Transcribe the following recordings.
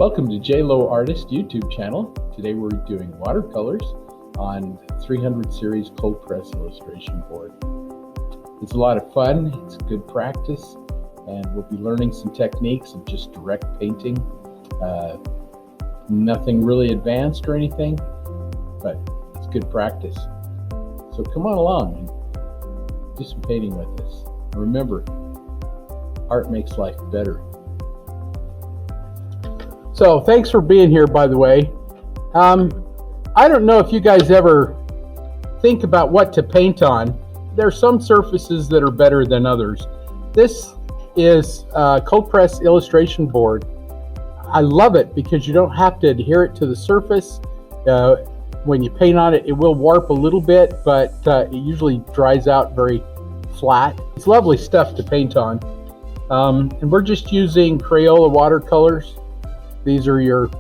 Welcome to J Lowe Artist YouTube channel. Today we're doing watercolors on 300 series cold press illustration board. It's a lot of fun, it's good practice, and we'll be learning some techniques of just direct painting. Nothing really advanced or anything, but it's good practice. So come on along and do some painting with us. And remember, art makes life better. So thanks for being here, by the way. I don't know if you guys ever think about what to paint on. There are some surfaces that are better than others. This is a cold press illustration board. I love it because you don't have to adhere it to the surface. When you paint on it, it will warp a little bit, but it usually dries out very flat. It's lovely stuff to paint on. And we're just using Crayola watercolors. These are your,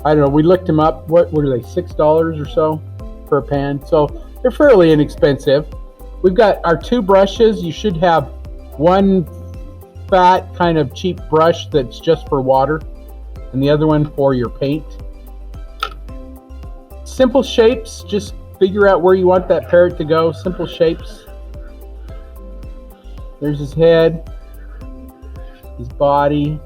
I don't know, we looked them up. What are they, $6 or so per pan? So they're fairly inexpensive. We've got our two brushes. You should have one fat kind of cheap brush that's just for water and the other one for your paint. Simple shapes, just figure out where you want that parrot to go. Simple shapes. There's his head, his body.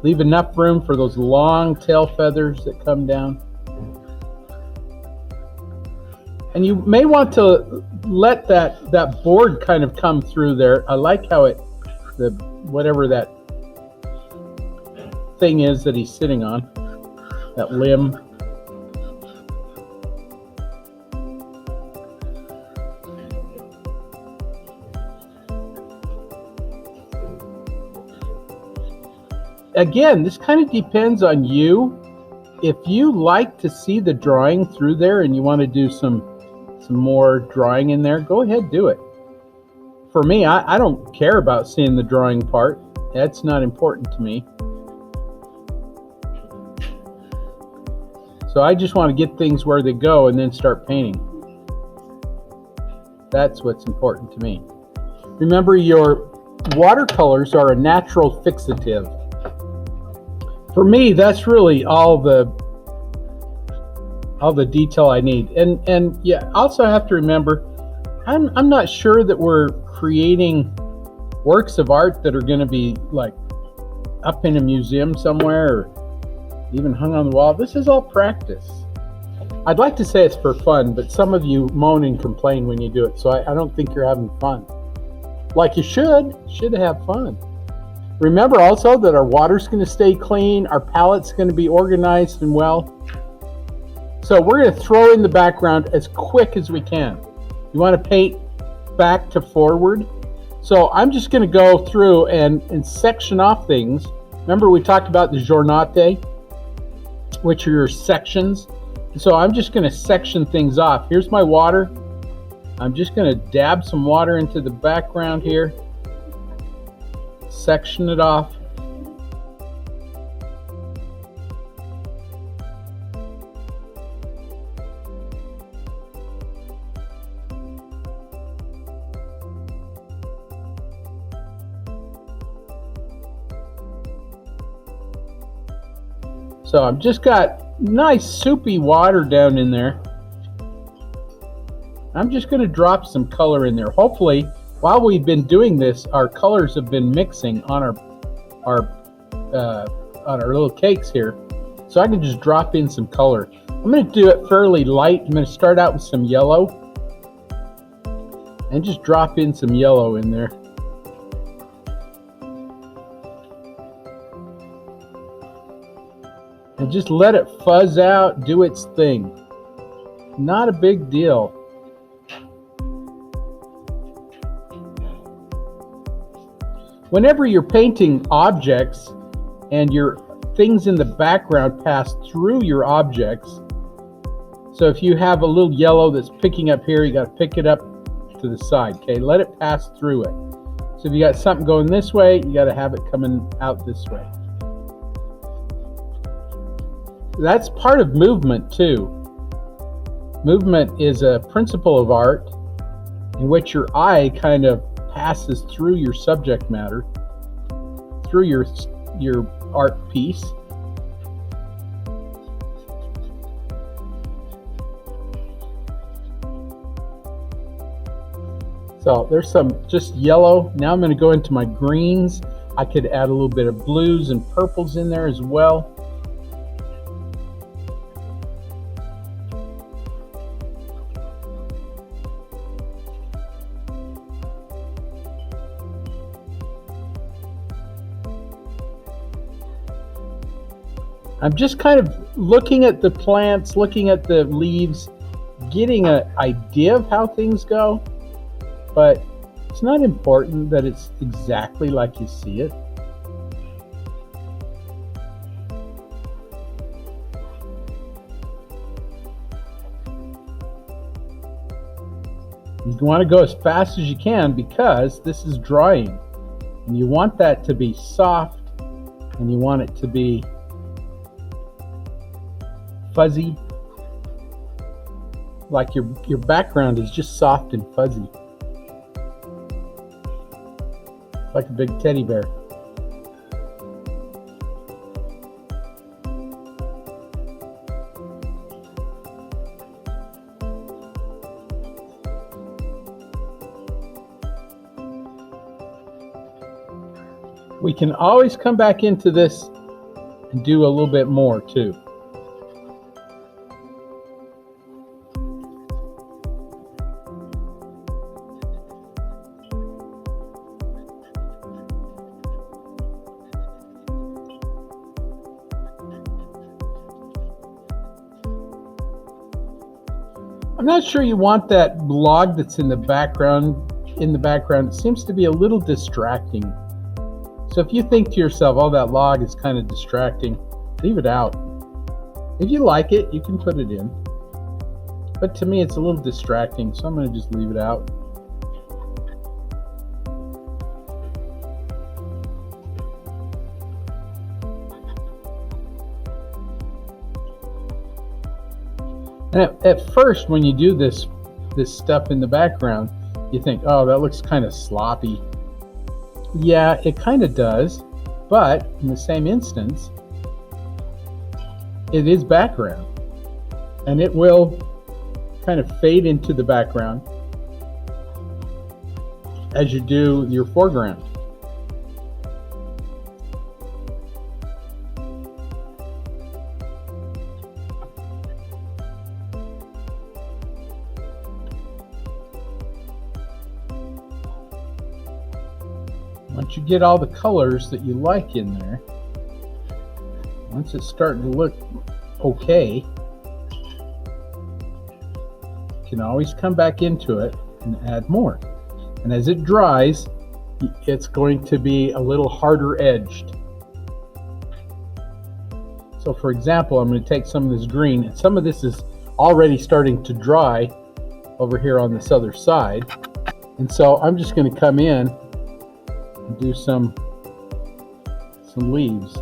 Leave enough room for those long tail feathers that come down. And you may want to let that board kind of come through there. I like how whatever that thing is that he's sitting on, that limb. Again, this kind of depends on you. If you like to see the drawing through there and you want to do some more drawing in there, go ahead, do it. For me, I don't care about seeing the drawing part. That's not important to me. So I just want to get things where they go and then start painting. That's what's important to me. Remember, your watercolors are a natural fixative. For me, that's really all the detail I need. And yeah, also have to remember, I'm not sure that we're creating works of art that are going to be like up in a museum somewhere or even hung on the wall. This is all practice. I'd like to say it's for fun, but some of you moan and complain when you do it, so I don't think you're having fun. Like you should have fun. Remember also that our water's going to stay clean, our palette's going to be organized and well. So we're going to throw in the background as quick as we can. You want to paint back to forward. So I'm just going to go through and section off things. Remember we talked about the giornate, which are your sections. So I'm just going to section things off. Here's my water. I'm just going to dab some water into the background here. Section it off. So I've just got nice soupy water down in there. I'm just going to drop some color in there. Hopefully, while we've been doing this, our colors have been mixing on our little cakes here. So I can just drop in some color. I'm going to do it fairly light. I'm going to start out with some yellow and just drop in some yellow in there. And just let it fuzz out, do its thing. Not a big deal. Whenever you're painting objects and your things in the background pass through your objects, so if you have a little yellow that's picking up here, you got to pick it up to the side, okay? Let it pass through it. So if you got something going this way, you got to have it coming out this way. That's part of movement too. Movement is a principle of art in which your eye kind of passes through your subject matter. through your art piece. So there's some just yellow. Now I'm going to go into my greens. I could add a little bit of blues and purples in there as well. I'm just kind of looking at the plants, looking at the leaves, getting an idea of how things go, but it's not important that it's exactly like you see it. You want to go as fast as you can because this is drying, and you want that to be soft, and you want it to be fuzzy, like your background is just soft and fuzzy, like a big teddy bear. We can always come back into this and do a little bit more too. I'm not sure you want that log that's in the background. It seems to be a little distracting. So if you think to yourself, oh, that log is kind of distracting, leave it out. If you like it, you can put it in. But to me, it's a little distracting, so I'm going to just leave it out. And at first, when you do this stuff in the background, you think, oh, that looks kind of sloppy. Yeah, it kind of does, but in the same instance, it is background, and it will kind of fade into the background as you do your foreground. Once you get all the colors that you like in there, once it's starting to look okay, you can always come back into it and add more. And as it dries, it's going to be a little harder edged. So for example, I'm going to take some of this green, and some of this is already starting to dry over here on this other side. And so I'm just going to come in and do some leaves.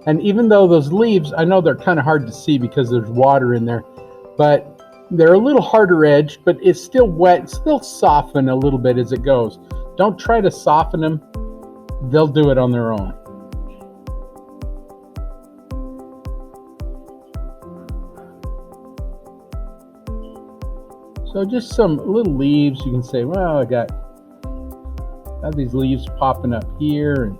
And even though those leaves, I know they're kind of hard to see because there's water in there, but they're a little harder edged, but it's still wet, still soften a little bit as it goes. Don't try to soften them. They'll do it on their own. So just some little leaves. You can say, well, I got these leaves popping up here. And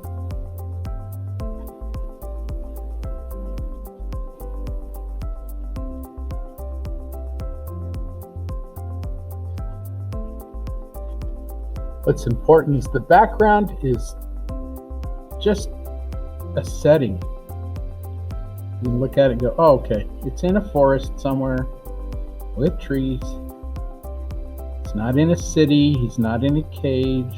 what's important is the background is just a setting. You can look at it and go, oh, okay, it's in a forest somewhere with trees. Not in a city, he's not in a cage.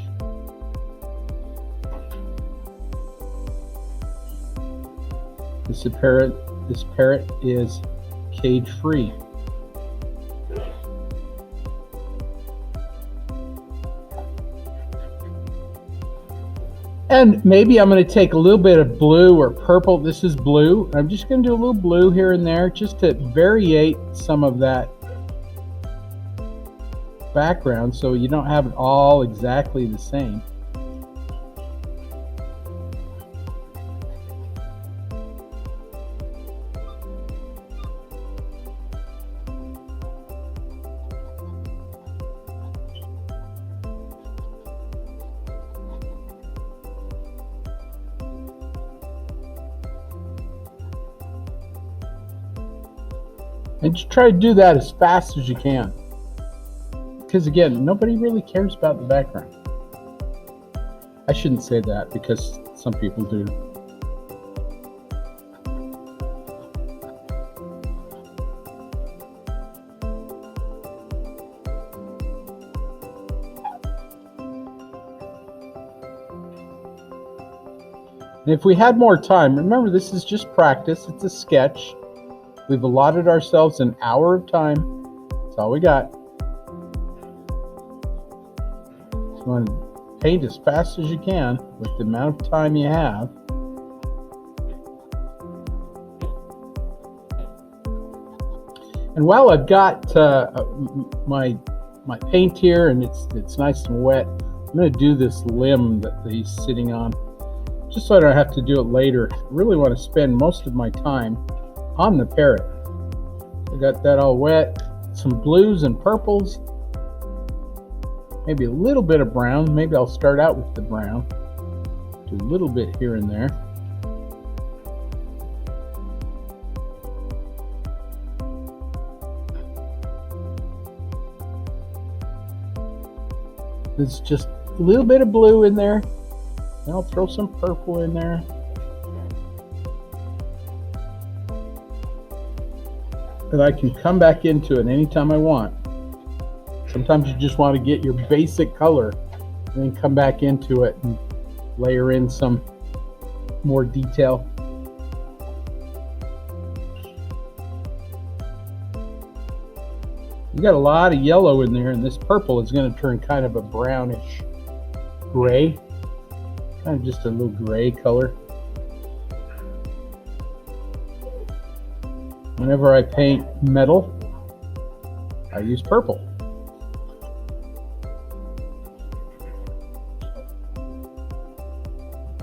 This parrot is cage free. And maybe I'm going to take a little bit of blue or purple. This is blue. I'm just going to do a little blue here and there just to variate some of that background so you don't have it all exactly the same. And just try to do that as fast as you can. Because again, nobody really cares about the background. I shouldn't say that because some people do. And if we had more time, remember this is just practice, it's a sketch. We've allotted ourselves an hour of time. That's all we got. So you want to paint as fast as you can with the amount of time you have. And while I've got my paint here and it's nice and wet, I'm going to do this limb that he's sitting on, just so I don't have to do it later. I really want to spend most of my time on the parrot. I got that all wet. Some blues and purples. Maybe a little bit of brown. Maybe I'll start out with the brown. Do a little bit here and there. There's just a little bit of blue in there. And I'll throw some purple in there. That I can come back into it anytime I want. Sometimes you just want to get your basic color and then come back into it and layer in some more detail. You got a lot of yellow in there, and this purple is going to turn kind of a brownish gray, kind of just a little gray color. Whenever I paint metal, I use purple.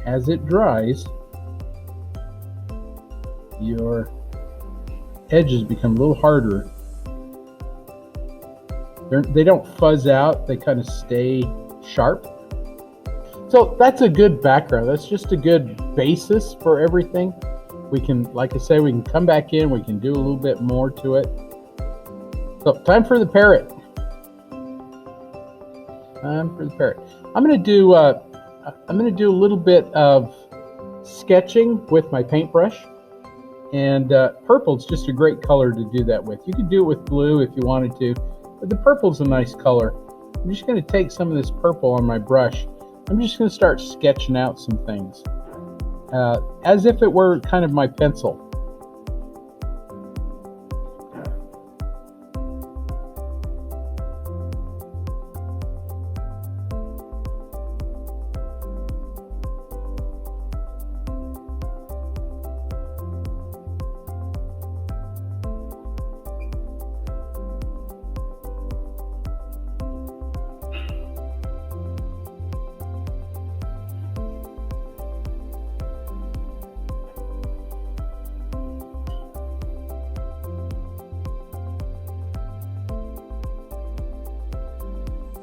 As it dries, your edges become a little harder. They don't fuzz out, they kind of stay sharp. So that's a good background. That's just a good basis for everything. We can, like I say, we can come back in, we can do a little bit more to it. So time for the parrot. Time for the parrot. I'm going to do a little bit of sketching with my paintbrush, and purple's just a great color to do that with. You could do it with blue if you wanted to, but the purple's a nice color. I'm just going to take some of this purple on my brush. I'm just going to start sketching out some things. As if it were kind of my pencil.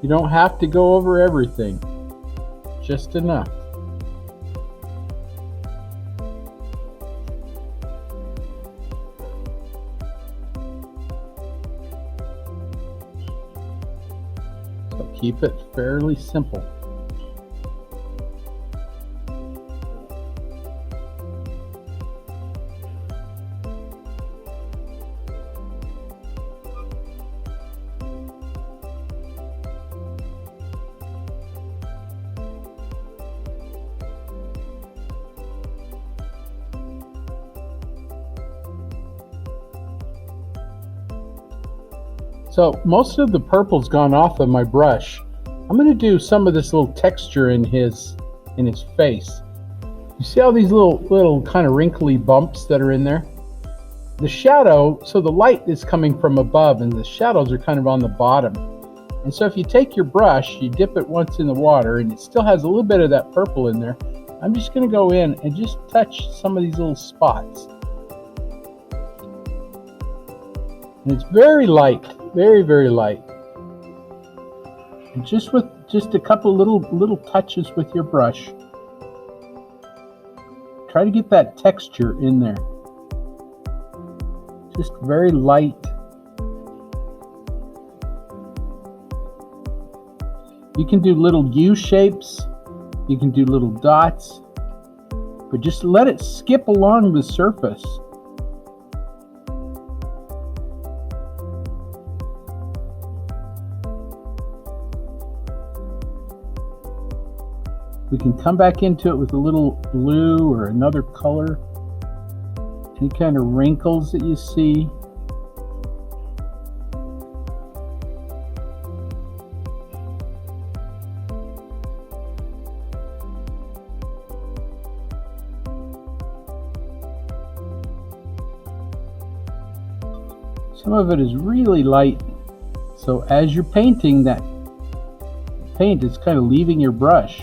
You don't have to go over everything, just enough. So keep it fairly simple. So most of the purple's gone off of my brush. I'm going to do some of this little texture in his in his face. You see all these little kind of wrinkly bumps that are in there? The shadow, so the light is coming from above and the shadows are kind of on the bottom. And so if you take your brush, you dip it once in the water and it still has a little bit of that purple in there, I'm just going to go in and just touch some of these little spots. And it's very light, very, very light. And just with just a couple little touches with your brush, try to get that texture in there. Just very light. You can do little U shapes, you can do little dots, but just let it skip along the surface. We can come back into it with a little blue or another color. Any kind of wrinkles that you see. Some of it is really light, so as you're painting, that paint is kind of leaving your brush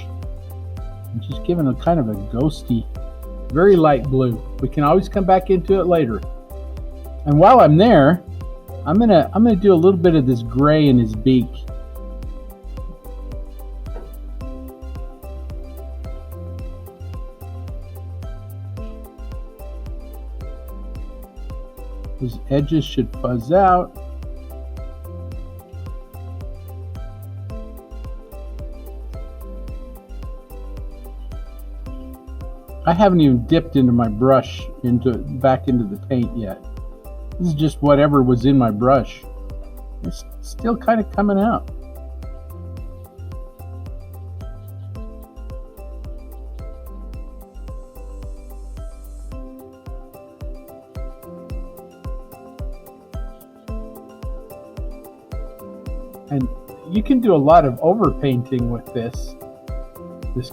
and just giving a kind of a ghosty, very light blue. We can always come back into it later. And while I'm there, I'm gonna do a little bit of this gray in his beak. His edges should fuzz out. I haven't even dipped into my brush back into the paint yet. This is just whatever was in my brush. It's still kind of coming out. And you can do a lot of overpainting with this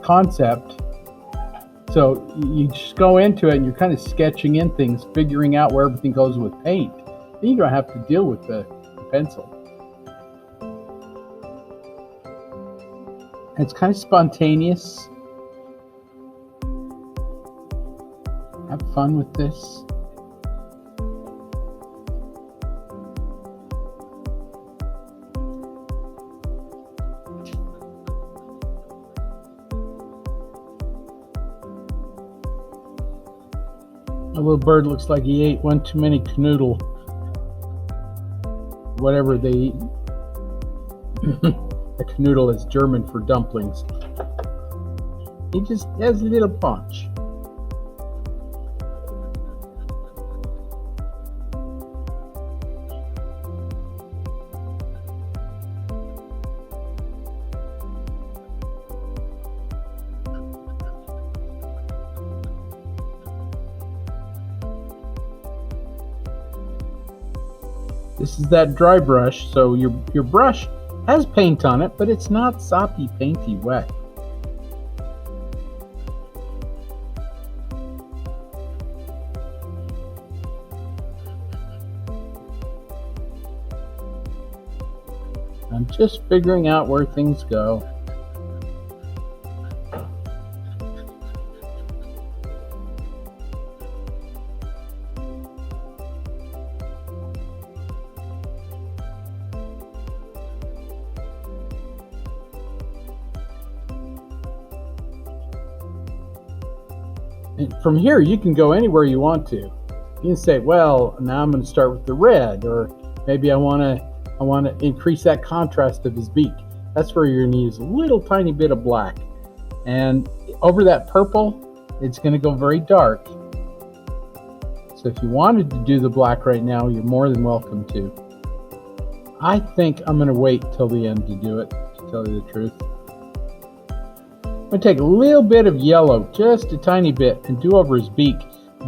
concept. So you just go into it and you're kind of sketching in things, figuring out where everything goes with paint. Then you don't have to deal with the pencil. And it's kind of spontaneous. Have fun with this. A little bird looks like he ate one too many canoodle. Whatever they eat. A canoodle is German for dumplings. He just has a little punch. This is that dry brush, so your brush has paint on it, but it's not soppy, painty wet. I'm just figuring out where things go. And from here, you can go anywhere you want to. You can say, well, now I'm going to start with the red, or maybe I want to increase that contrast of his beak. That's where you're going to use a little tiny bit of black. And over that purple, it's going to go very dark. So if you wanted to do the black right now, you're more than welcome to. I think I'm going to wait till the end to do it, to tell you the truth. I'm going to take a little bit of yellow, just a tiny bit, and do over his beak.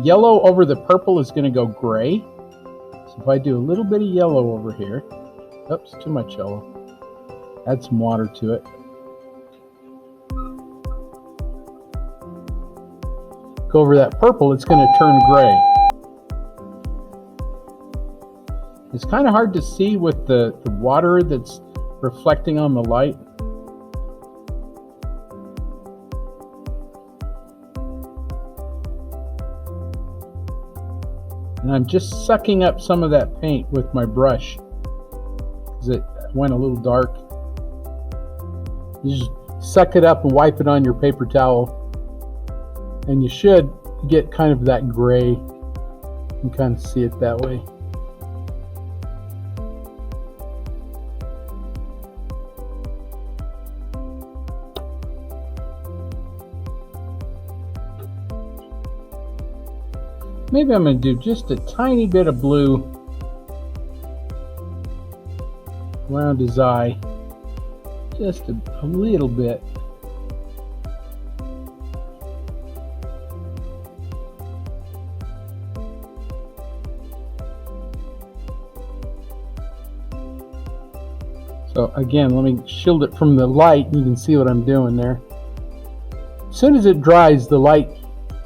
Yellow over the purple is going to go gray. So if I do a little bit of yellow over here, oops, too much yellow. Add some water to it. over that purple, it's going to turn gray. It's kind of hard to see with the water that's reflecting on the light. And I'm just sucking up some of that paint with my brush because it went a little dark. You just suck it up and wipe it on your paper towel, and you should get kind of that gray. You can kind of see it that way. Maybe I'm going to do just a tiny bit of blue around his eye, just a little bit. So again, let me shield it from the light. You can see what I'm doing there. As soon as it dries, the light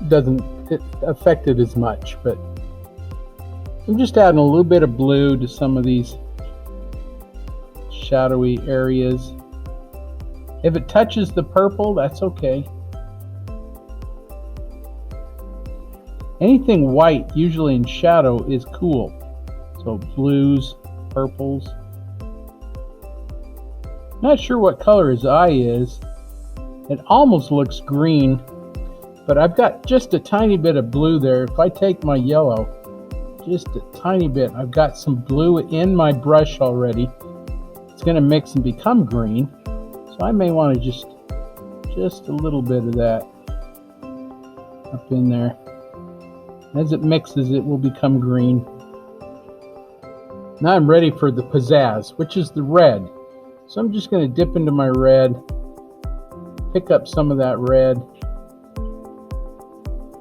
doesn't affect it as much, but I'm just adding a little bit of blue to some of these shadowy areas. If it touches the purple, that's okay. Anything white, usually in shadow, is cool. So blues, purples. Not sure what color his eye is. It almost looks green, but I've got just a tiny bit of blue there. If I take my yellow, just a tiny bit, I've got some blue in my brush already. It's going to mix and become green, so I may want to just a little bit of that up in there. As it mixes, it will become green. Now I'm ready for the pizzazz, which is the red. So I'm just going to dip into my red, pick up some of that red.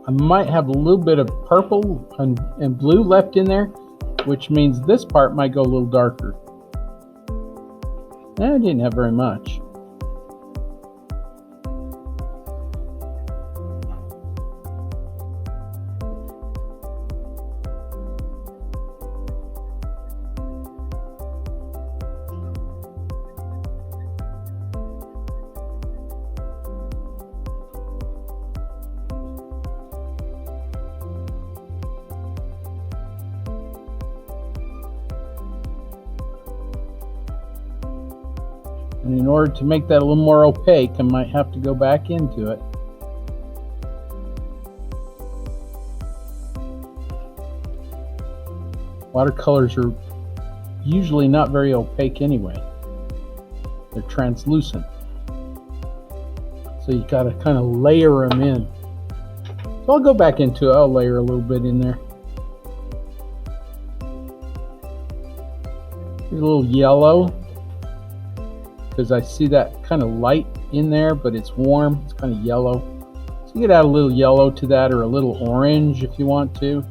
I might have a little bit of purple and blue left in there, which means this part might go a little darker. I didn't have very much. And in order to make that a little more opaque, I might have to go back into it. Watercolors are usually not very opaque anyway. They're translucent. So you gotta kind of layer them in. So I'll go back into it. I'll layer a little bit in there. Here's a little yellow, because I see that kind of light in there, but it's warm. It's kind of yellow. So you could add a little yellow to that, or a little orange if you want to.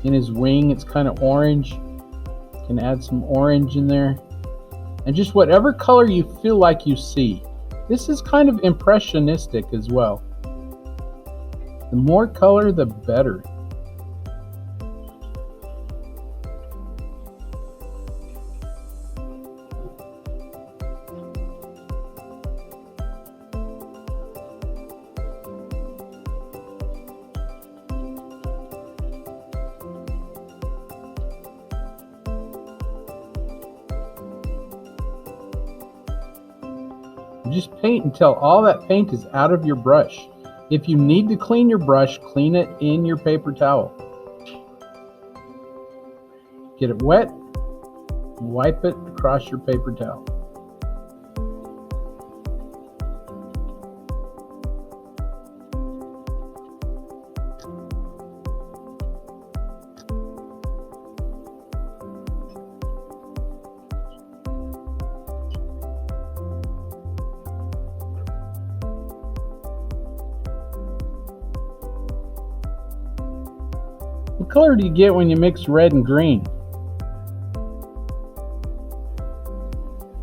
In his wing, it's kind of orange. You can add some orange in there. And just whatever color you feel like you see. This is kind of impressionistic as well. The more color, the better. Just paint until all that paint is out of your brush. If you need to clean your brush, clean it in your paper towel. Get it wet, wipe it across your paper towel. What color do you get when you mix red and green?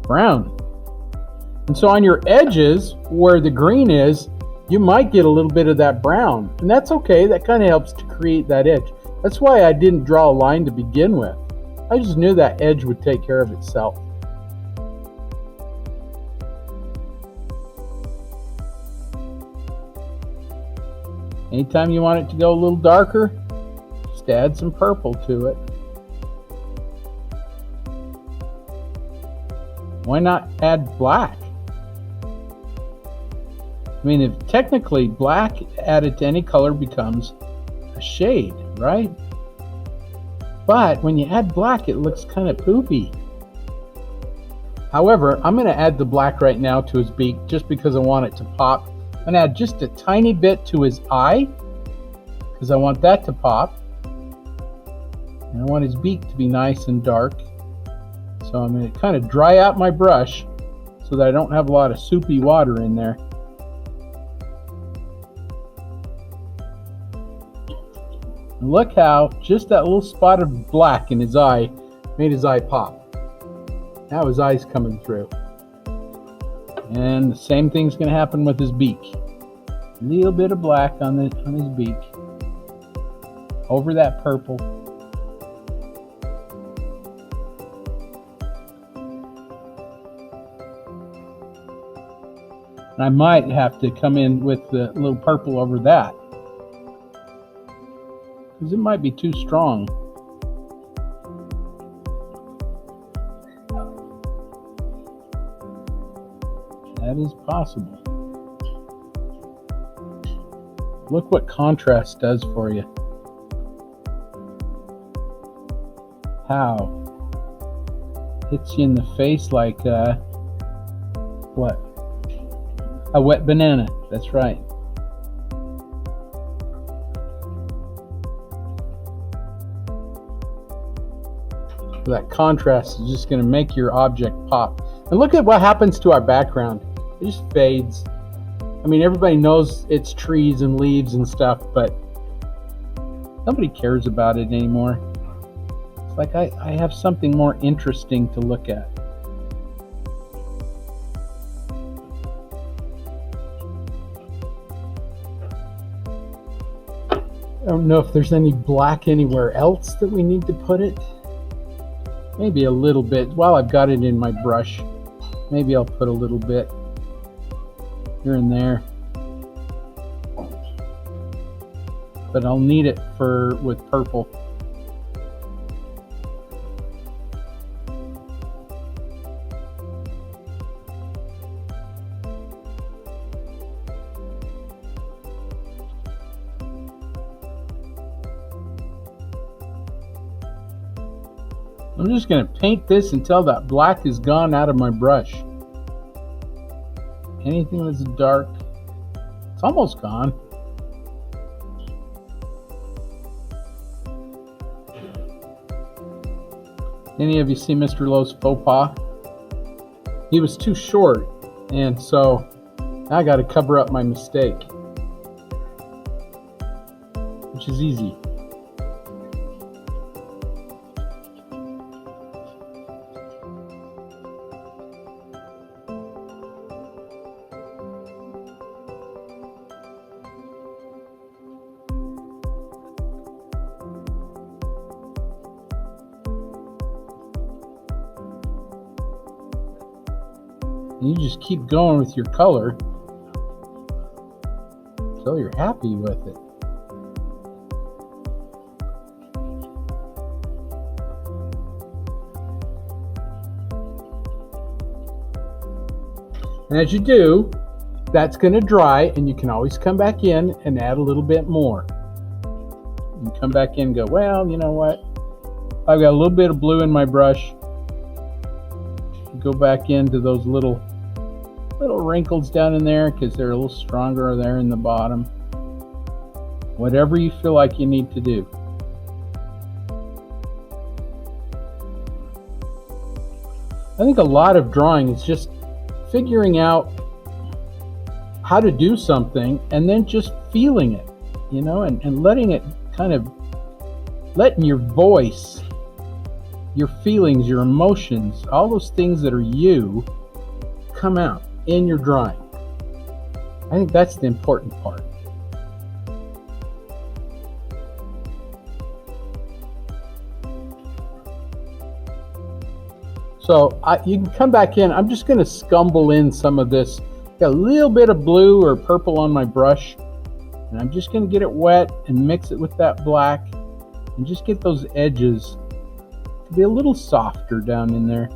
Brown. And so on your edges where the green is, you might get a little bit of that brown, and that's okay. That kind of helps to create that edge. That's why I didn't draw a line to begin with. I just knew that edge would take care of itself. Anytime you want it to go a little darker, just add some purple to it. Why not add black? I mean, if technically black added to any color becomes a shade, right? But when you add black, it looks kind of poopy. However, I'm going to add the black right now to his beak just because I want it to pop. I'm going to add just a tiny bit to his eye because I want that to pop. And I want his beak to be nice and dark. So I'm going to kind of dry out my brush so that I don't have a lot of soupy water in there. And look how just that little spot of black in his eye made his eye pop. Now his eye's coming through. And the same thing's going to happen with his beak. A little bit of black on his beak. Over that purple. And I might have to come in with the little purple over that, because it might be too strong. That is possible. Look what contrast does for you. How? Hits you in the face like what? A wet banana. That's right. That contrast is just going to make your object pop. And look at what happens to our background. It just fades. I mean, everybody knows it's trees and leaves and stuff, but nobody cares about it anymore. It's like I have something more interesting to look at. I don't know if there's any black anywhere else that we need to put it. Maybe a little bit. While I've got it in my brush, maybe I'll put a little bit here and there. But I'll need it with purple. I'm just going to paint this until that black is gone out of my brush. Anything that's dark, it's almost gone. Any of you see Mr. Lowe's faux pas? He was too short, and so now I got to cover up my mistake, which is easy. You just keep going with your color until you're happy with it. And as you do, that's going to dry, and you can always come back in and add a little bit more. You come back in and go, well, you know what? I've got a little bit of blue in my brush. Go back into those little wrinkles down in there because they're a little stronger there in the bottom. Whatever you feel like you need to do. I think a lot of drawing is just figuring out how to do something and then just feeling it, you know, and letting it kind of, letting your voice, your feelings, your emotions, all those things that are you, come out in your drawing. I think that's the important part. So you can come back in. I'm just going to scumble in some of this. Got a little bit of blue or purple on my brush, and I'm just going to get it wet and mix it with that black and just get those edges to be a little softer down in there.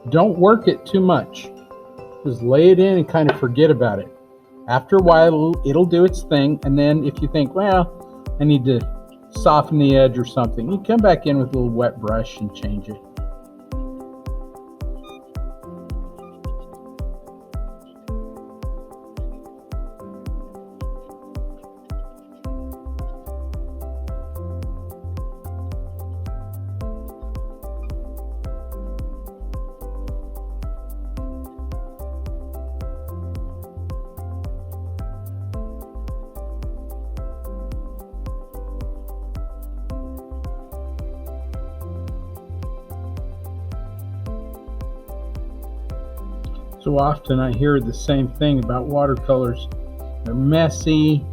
Don't work it too much. Just lay it in and kind of forget about it. After a while, it'll do its thing, and then if you think, well, I need to soften the edge or something, you come back in with a little wet brush and change it. So often I hear the same thing about watercolors. They're messy,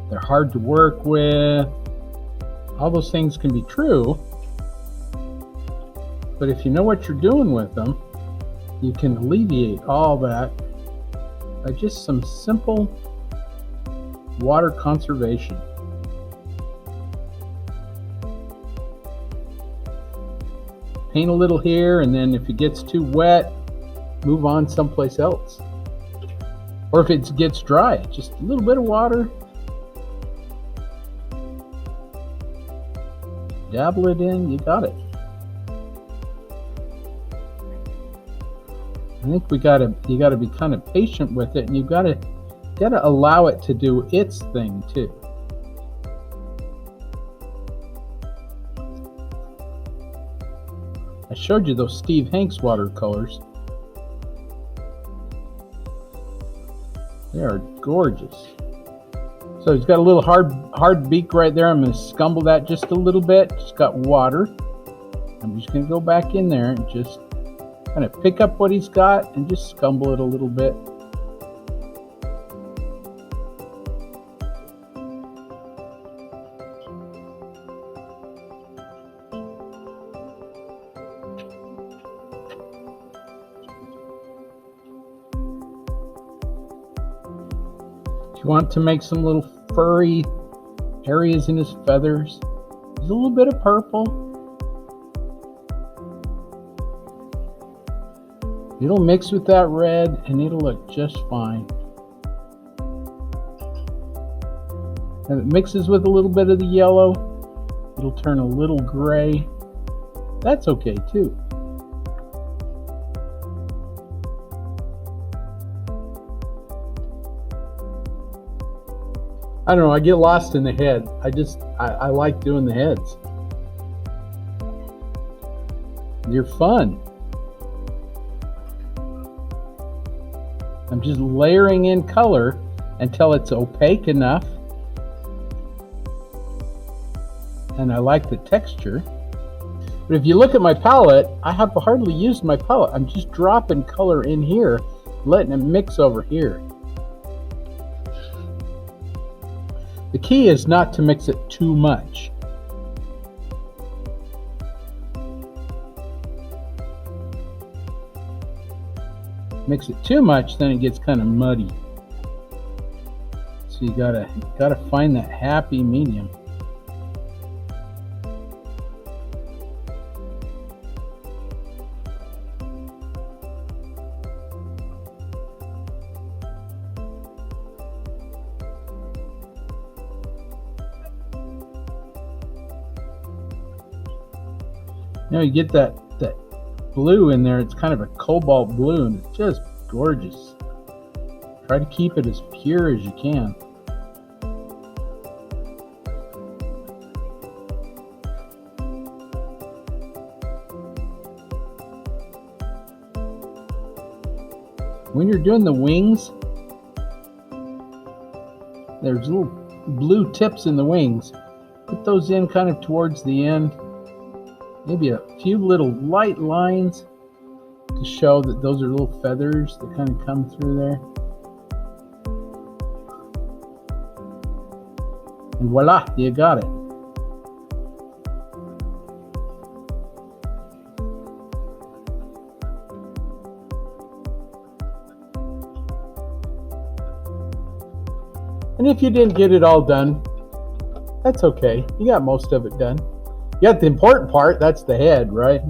they're hard to work with. All those things can be true, but if you know what you're doing with them, you can alleviate all that by just some simple water conservation. Paint a little here, and then if it gets too wet, move on someplace else. Or if it gets dry, just a little bit of water, dabble it in, you got it. I think you gotta be kind of patient with it, and you gotta allow it to do its thing too. I showed you those Steve Hanks watercolors. They are gorgeous. So it's got a little hard beak right there. I'm going to scumble that just a little bit. Just got water. I'm just going to go back in there and just kind of pick up what he's got and just scumble it a little bit. You want to make some little furry areas in his feathers. There's a little bit of purple. It'll mix with that red and it'll look just fine. And it mixes with a little bit of the yellow, it'll turn a little gray. That's okay too. I don't know, I get lost in the head. I like doing the heads. They're fun. I'm just layering in color until it's opaque enough. And I like the texture. But if you look at my palette, I have hardly used my palette. I'm just dropping color in here, letting it mix over here. The key is not to mix it too much. Mix it too much, then it gets kind of muddy. So you gotta find that happy medium. You know, you get that blue in there. It's kind of a cobalt blue, and it's just gorgeous. Try to keep it as pure as you can. When you're doing the wings, there's little blue tips in the wings. Put those in kind of towards the end. Maybe a few little light lines to show that those are little feathers that kind of come through there. And voila, you got it. And if you didn't get it all done, that's okay. You got most of it done. You got the important part, that's the head, right?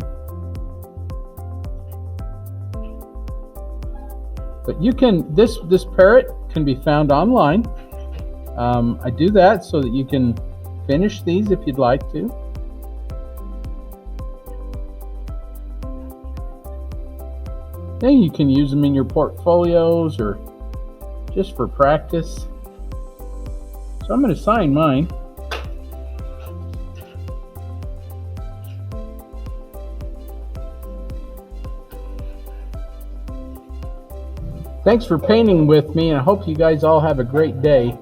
But you can, this parrot can be found online. I do that so that you can finish these if you'd like to. Then you can use them in your portfolios or just for practice. So I'm going to sign mine. Thanks for painting with me, and I hope you guys all have a great day.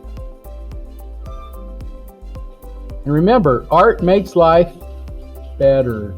And remember, art makes life better.